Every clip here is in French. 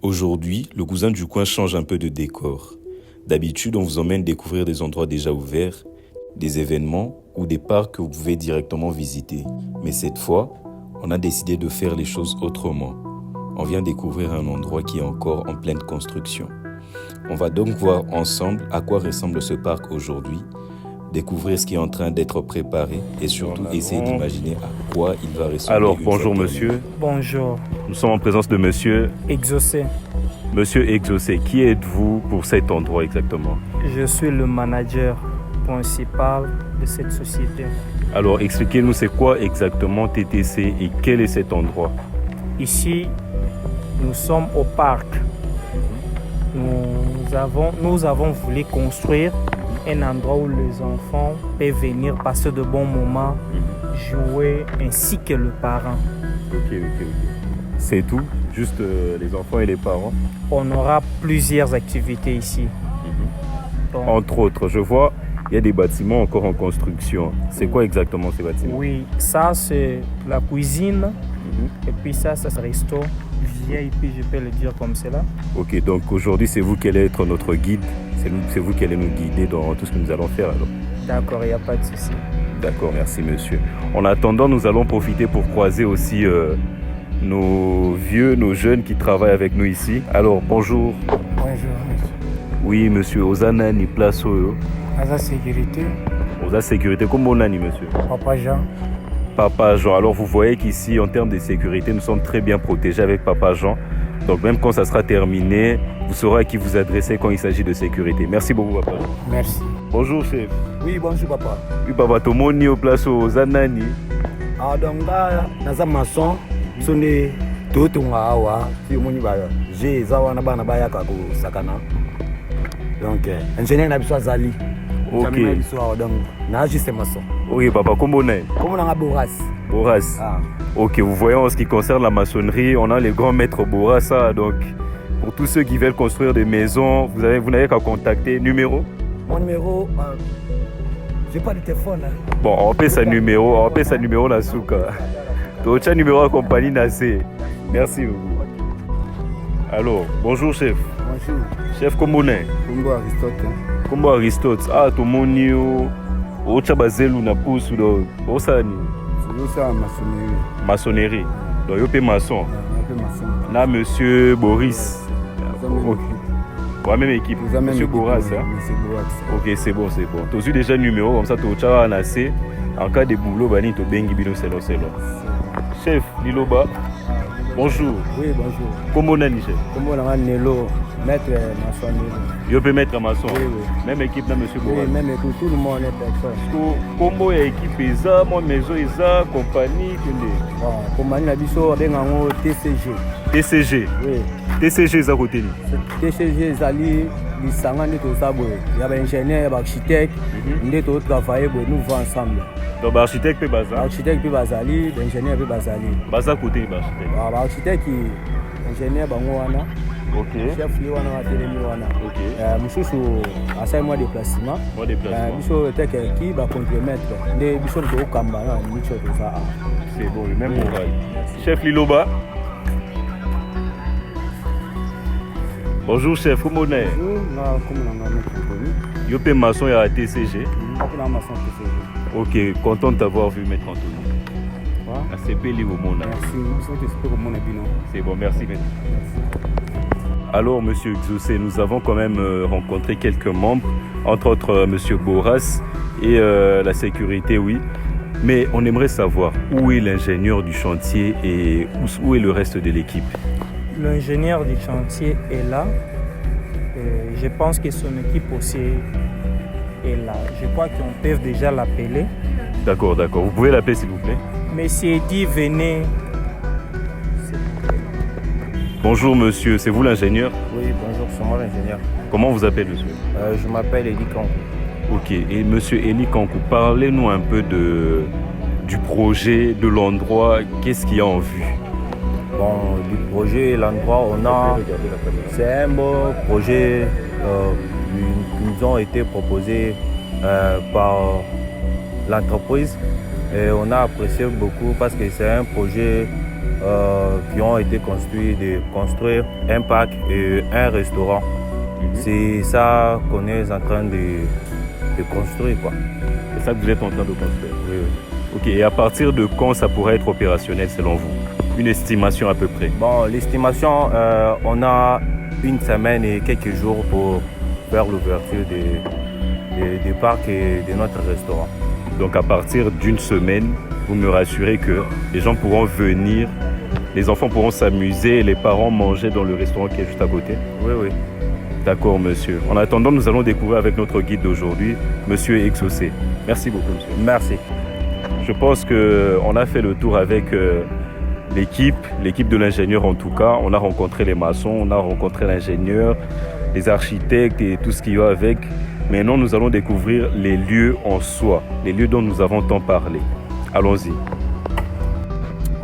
Aujourd'hui, le cousin du coin change un peu de décor. D'habitude, on vous emmène découvrir des endroits déjà ouverts, des événements ou des parcs que vous pouvez directement visiter. Mais cette fois, on a décidé de faire les choses autrement. On vient découvrir un endroit qui est encore en pleine construction. On va donc voir ensemble à quoi ressemble ce parc aujourd'hui, découvrir ce qui est en train d'être préparé et surtout essayer d'imaginer à quoi il va ressembler. Alors, bonjour monsieur. Bonjour. Nous sommes en présence de monsieur. Exaucé. Monsieur Exaucé, qui êtes-vous pour cet endroit exactement? Je suis le manager principal de cette société. Alors, expliquez-nous c'est quoi exactement TTC et quel est cet endroit? Ici, nous sommes au parc. Nous avons voulu construire un endroit où les enfants peuvent venir passer de bons moments, jouer, ainsi que le parent. Ok. C'est tout? Juste les enfants et les parents? On aura plusieurs activités ici. Donc, Entre autres, je vois, il y a des bâtiments encore en construction. C'est quoi exactement ces bâtiments? oui, ça c'est la cuisine. Et puis ça c'est le resto. VIP, je peux le dire comme cela. Ok, donc aujourd'hui, c'est vous qui allez être notre guide. C'est vous qui allez nous guider dans tout ce que nous allons faire alors. D'accord, il n'y a pas de souci. D'accord, merci monsieur. En attendant, nous allons profiter pour croiser aussi nos jeunes qui travaillent avec nous ici. Alors, bonjour. Bonjour, monsieur. Oui, monsieur, Ozana ni place oyo. Asa sécurité, Oza sécurité, comment on a ni monsieur? Papa Jean. Papa Jean. Alors, vous voyez qu'ici, en termes de sécurité, nous sommes très bien protégés avec Papa Jean. Donc, même quand ça sera terminé, vous saurez à qui vous adresser quand il s'agit de sécurité. Merci beaucoup, Papa Jean. Merci. Bonjour, chef. Oui, bonjour, papa. Oui, Papa, tomoni au place Ozana ni. Donc, naza maçon, sonde totonga awa, si omoni ba j'ai zawana bana bayaka ko sakana. Donc, ingénieur na biso azali. Ok. Jamais na biso awa, donc na juste maçon. Oui, Papa, comment on est? Comment on a Boras? Boras. Ah. Ok, vous voyez en ce qui concerne la maçonnerie, on a les grands maîtres Bourassa. Donc, pour tous ceux qui veulent construire des maisons, vous n'avez qu'à contacter. Numéro? Mon numéro, j'ai pas de téléphone. Bon, on paie sa numéro la souka. Donc, tu as numéro à compagnie Nassé. Merci beaucoup. Alors, bonjour chef. Bonjour. Chef, comment on est? Congo Aristote. Comment Aristote? Ah, tout le monde, au Tchabazelu na pousse ou au Sani. C'est ça, maçonnerie. Maçonnerie. Donc, il y a maçon. Un peu maçon. Là, monsieur Boris. Ok. Ouais, même équipe. Monsieur Boras. Hein? Monsieur Boras. Ok, c'est bon. Tu as eu déjà le numéro, comme ça, tu as assez. En cas de boulot, tu as bengi bino selo. Chef, Liloba. Bonjour. Oui, bonjour. Comment on est, chef? Comment on a Nelo, maître maçonnerie. Je peux mettre maçon. Oui. Même équipe, là, monsieur Boras. Oui, même écoute, tout le monde est personne. Comment est équipe ESA, mon maison ESA, compagnie, Bon, compagnie Nabiso, on a TCG. TCG. Oui. TCG, ça côté. TCG, Zali, les sangans de tout ça, il y a des ingénieurs, il y a des architectes, nous travaillons, nous vivons ensemble. Donc, l'architecte peut baser. L'architecte peut baser, l'ingénieur peut baser. Baza côté, l'architecte. L'architecte, l'ingénieur, ok. Chef, il y a un télémi. Ok. Monsieur, à 5 mois de déplacement. Moi, déplacement. Monsieur, qui va contre-mettre. Monsieur, il faut Kamba, ça. C'est bon, même moral. Chef Liloba. Bonjour chef, comment on est? Bonjour, comment on a mis compagnie? Je suis maçon à TCG. Ok, content de t'avoir vu, Maître Anthony. ACP Libre Mona. C'est bon, merci. Alors, monsieur Exaucé, nous avons quand même rencontré quelques membres, entre autres monsieur Boras et la sécurité, oui. Mais on aimerait savoir où est l'ingénieur du chantier et où est le reste de l'équipe. L'ingénieur du chantier est là. Je pense que son équipe aussi est là. Je crois qu'on peut déjà l'appeler. D'accord. Vous pouvez l'appeler s'il vous plaît? Monsieur Eddy, venez. Bonjour monsieur, c'est vous l'ingénieur? Oui, bonjour, c'est moi l'ingénieur. Comment vous appelez monsieur? Je m'appelle Eli Kankou. Ok, et monsieur Eli Kankou, parlez-nous un peu du projet, de l'endroit, qu'est-ce qu'il y a en vue? Bon, du projet, l'endroit, c'est un beau projet qui nous ont été proposés par l'entreprise et on a apprécié beaucoup parce que c'est un projet qui ont été construits, de construire un parc et un restaurant. C'est ça qu'on est en train de construire, quoi. C'est ça que vous êtes en train de construire. Oui. Ok, et à partir de quand ça pourrait être opérationnel selon vous? Une estimation à peu près? Bon, l'estimation, on a une semaine et quelques jours pour faire l'ouverture du parc et de notre restaurant. Donc à partir d'une semaine, vous me rassurez que les gens pourront venir, les enfants pourront s'amuser et les parents manger dans le restaurant qui est juste à côté? Oui, oui. D'accord, monsieur. En attendant, nous allons découvrir avec notre guide d'aujourd'hui, monsieur Exaucé. Merci beaucoup, monsieur. Merci. Je pense qu'on a fait le tour avec l'équipe de l'ingénieur en tout cas. On a rencontré les maçons, on a rencontré l'ingénieur, les architectes et tout ce qui va avec. Maintenant, nous allons découvrir les lieux en soi, les lieux dont nous avons tant parlé. Allons-y.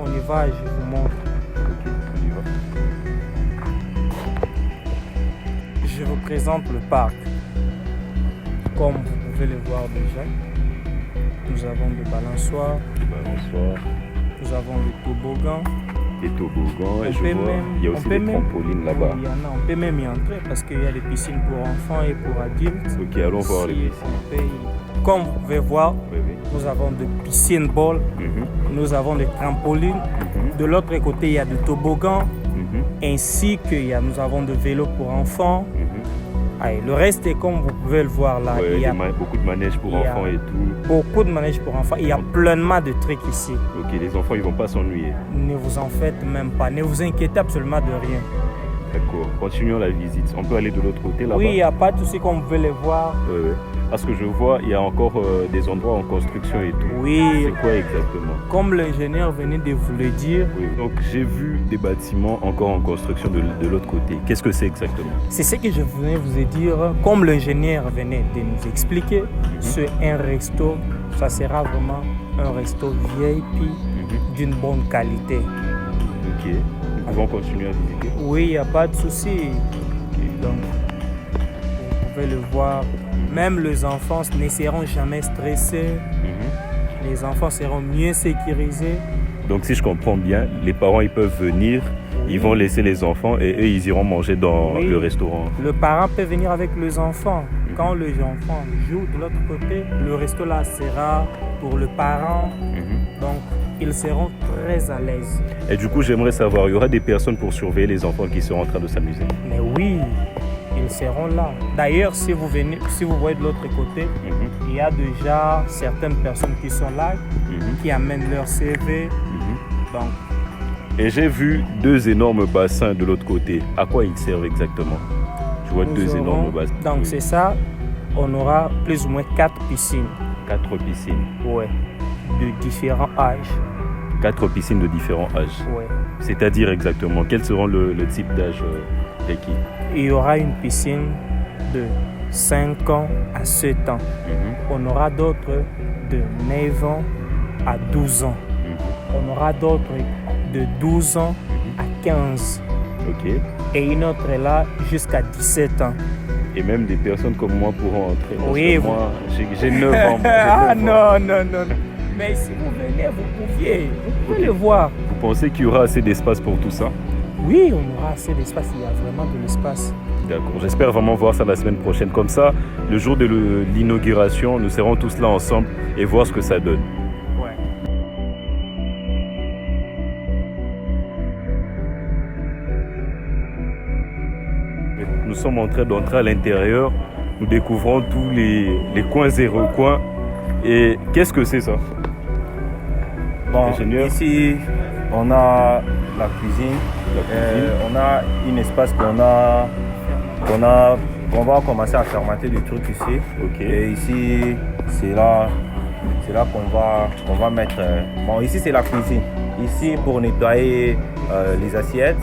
On y va, je vous montre. Je vous présente le parc. Comme vous pouvez le voir déjà, nous avons des balançoires, nous avons des toboggans. Des toboggans, et On je peut vois, même- il y a on aussi peut des même- trampolines là-bas. Oui, il y en a. On peut même y entrer parce qu'il y a des piscines pour enfants et pour adultes. Ok, allons voir les Si piscines. on peut Comme vous pouvez voir, Oui, oui. nous avons des piscines ball, nous avons des trampolines. De l'autre côté, il y a des toboggans, ainsi que nous avons des vélos pour enfants. Allez, le reste est comme vous pouvez le voir là. Ouais, Il y a beaucoup de manèges pour il y a- enfants et tout. beaucoup de manèges pour enfants. Il y a pleinement de trucs ici. Ok, les enfants, ils vont pas s'ennuyer. Ne vous en faites même pas. Ne vous inquiétez absolument de rien. D'accord. Continuons la visite. On peut aller de l'autre côté là-bas? Oui, il n'y a pas de souci comme vous pouvez le voir. Ouais, ouais. Parce que je vois, il y a encore des endroits en construction et tout. Oui, C'est quoi exactement? comme l'ingénieur venait de vous le dire, Oui. Donc j'ai vu des bâtiments encore en construction de l'autre côté. Qu'est-ce que c'est exactement? c'est ce que je voulais vous dire. Comme l'ingénieur venait de nous expliquer, c'est un resto. Ça sera vraiment un resto VIP d'une bonne qualité. Ok. Nous pouvons continuer à visiter. Oui, il n'y a pas de souci. Donc, vous pouvez le voir. Même les enfants ne seront jamais stressés. Les enfants seront mieux sécurisés. Donc si je comprends bien, les parents ils peuvent venir, ils vont laisser les enfants et eux ils iront manger dans Oui. le restaurant. Le parent peut venir avec les enfants. Quand les enfants jouent de l'autre côté, le resto là sera pour le parent. Donc, ils seront très à l'aise. Et du coup j'aimerais savoir, il y aura des personnes pour surveiller les enfants qui seront en train de s'amuser? Mais oui, ils seront là. D'ailleurs, si vous voyez de l'autre côté, il y a déjà certaines personnes qui sont là, qui amènent leur CV. Donc, Et j'ai vu deux énormes bassins de l'autre côté. À quoi ils servent exactement? Je vois nous deux aurons- énormes bassins. Donc, Oui. c'est ça. On aura plus ou moins 4 piscines. 4 piscines. Ouais. De différents âges. 4 piscines de différents âges. Ouais. C'est-à-dire exactement, quels seront le type d'âge requis? Il y aura une piscine de 5 ans à 7 ans. On aura d'autres de 9 ans à 12 ans. On aura d'autres de 12 ans à 15. Ok. Et une autre est là jusqu'à 17 ans. Et même des personnes comme moi pourront entrer. Parce Oui, que vous- moi, j'ai 9 ans. moi, Ah j'ai 9 ans. non. Mais si vous venez, vous pouvez le voir. Vous pensez qu'il y aura assez d'espace pour tout ça? Oui, on aura assez d'espace. Il y a vraiment de l'espace. D'accord. J'espère vraiment voir ça la semaine prochaine. Comme ça, le jour de l'inauguration, nous serons tous là ensemble et voir ce que ça donne. Ouais. Nous sommes en train d'entrer à l'intérieur. Nous découvrons tous les coins et recoins. Et qu'est-ce que c'est ça? Bon, Ingénieur. ici, on a la cuisine. On a un espace qu'on va commencer à fermenter des trucs ici. Ok. Et ici, c'est là qu'on va mettre. Bon, ici, c'est la cuisine. Ici, pour nettoyer les assiettes.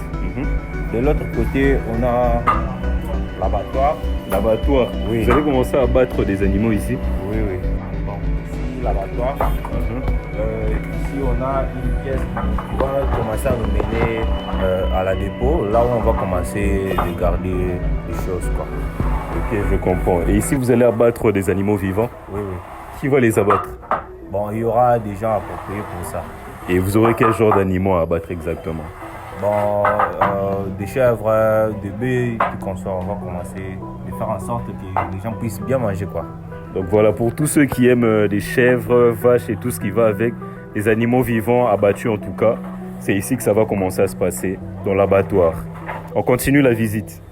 De l'autre côté, on a l'abattoir. L'abattoir. Oui. Vous allez commencer à abattre des animaux ici? Oui. Bon, ici, l'abattoir. Ici, on a une pièce qui va commencer à nous mener à la dépôt, là où on va commencer à garder les choses, quoi. Ok, je comprends. Et ici, vous allez abattre des animaux vivants? Oui. Qui va les abattre? Bon, il y aura des gens appropriés pour ça. Et vous aurez quel genre d'animaux à abattre exactement? Bon, des chèvres, des bœufs, tout comme ça, on va commencer de faire en sorte que les gens puissent bien manger, quoi. Donc voilà, pour tous ceux qui aiment des chèvres, vaches et tout ce qui va avec, les animaux vivants abattus en tout cas, c'est ici que ça va commencer à se passer, dans l'abattoir. On continue la visite.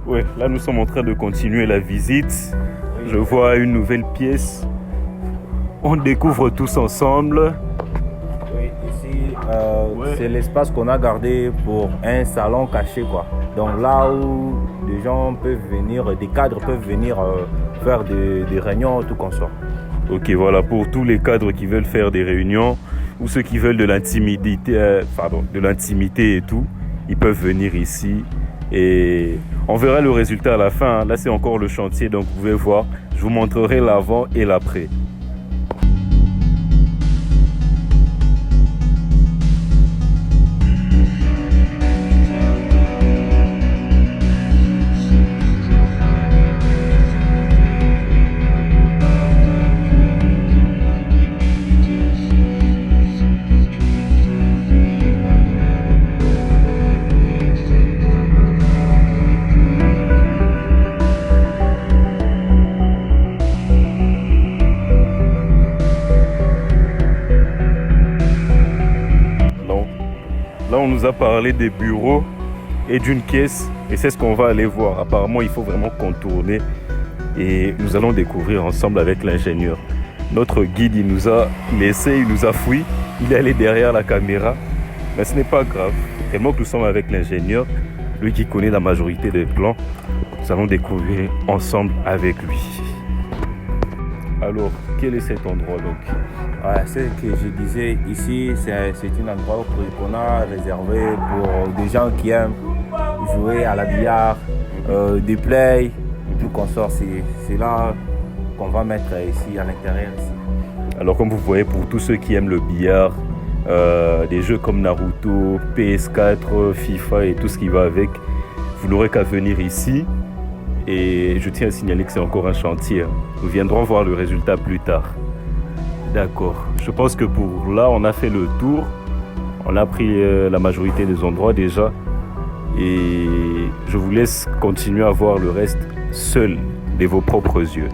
Ouais, là nous sommes en train de continuer la visite. Je vois une nouvelle pièce. On découvre tous ensemble. Oui, ici, c'est l'espace qu'on a gardé pour un salon caché, quoi. Donc là où des gens peuvent venir, des cadres peuvent venir faire des réunions, tout comme ça. Ok, voilà, pour tous les cadres qui veulent faire des réunions ou ceux qui veulent de l'intimité et tout, ils peuvent venir ici et on verra le résultat à la fin. Là, c'est encore le chantier, donc vous pouvez voir. Je vous montrerai l'avant et l'après. Là, on nous a parlé des bureaux et d'une caisse et c'est ce qu'on va aller voir. Apparemment, il faut vraiment contourner et nous allons découvrir ensemble avec l'ingénieur. Notre guide, il nous a laissé, il nous a fui. Il est allé derrière la caméra, mais ce n'est pas grave. Tellement que nous sommes avec l'ingénieur, lui qui connaît la majorité des plans, nous allons découvrir ensemble avec lui. Alors, quel est cet endroit donc? Ouais, c'est ce que je disais, ici c'est un endroit qu'on a réservé pour des gens qui aiment jouer à la billard, des plays, tout comme ça. C'est là qu'on va mettre ici à l'intérieur. Alors comme vous voyez, pour tous ceux qui aiment le billard, des jeux comme Naruto, PS4, FIFA et tout ce qui va avec, vous n'aurez qu'à venir ici. Et je tiens à signaler que c'est encore un chantier. Nous viendrons voir le résultat plus tard. D'accord. Je pense que pour là, on a fait le tour. On a pris la majorité des endroits déjà. Et je vous laisse continuer à voir le reste seul de vos propres yeux.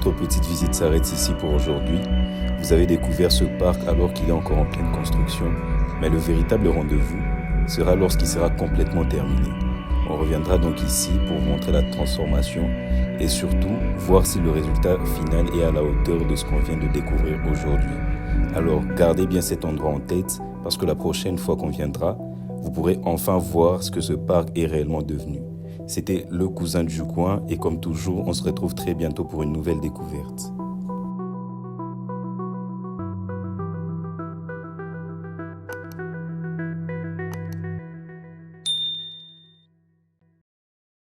notre petite visite s'arrête ici pour aujourd'hui. Vous avez découvert ce parc alors qu'il est encore en pleine construction, mais le véritable rendez-vous sera lorsqu'il sera complètement terminé. On reviendra donc ici pour vous montrer la transformation et surtout voir si le résultat final est à la hauteur de ce qu'on vient de découvrir aujourd'hui. Alors gardez bien cet endroit en tête parce que la prochaine fois qu'on viendra, vous pourrez enfin voir ce que ce parc est réellement devenu. C'était le cousin du coin et comme toujours, on se retrouve très bientôt pour une nouvelle découverte.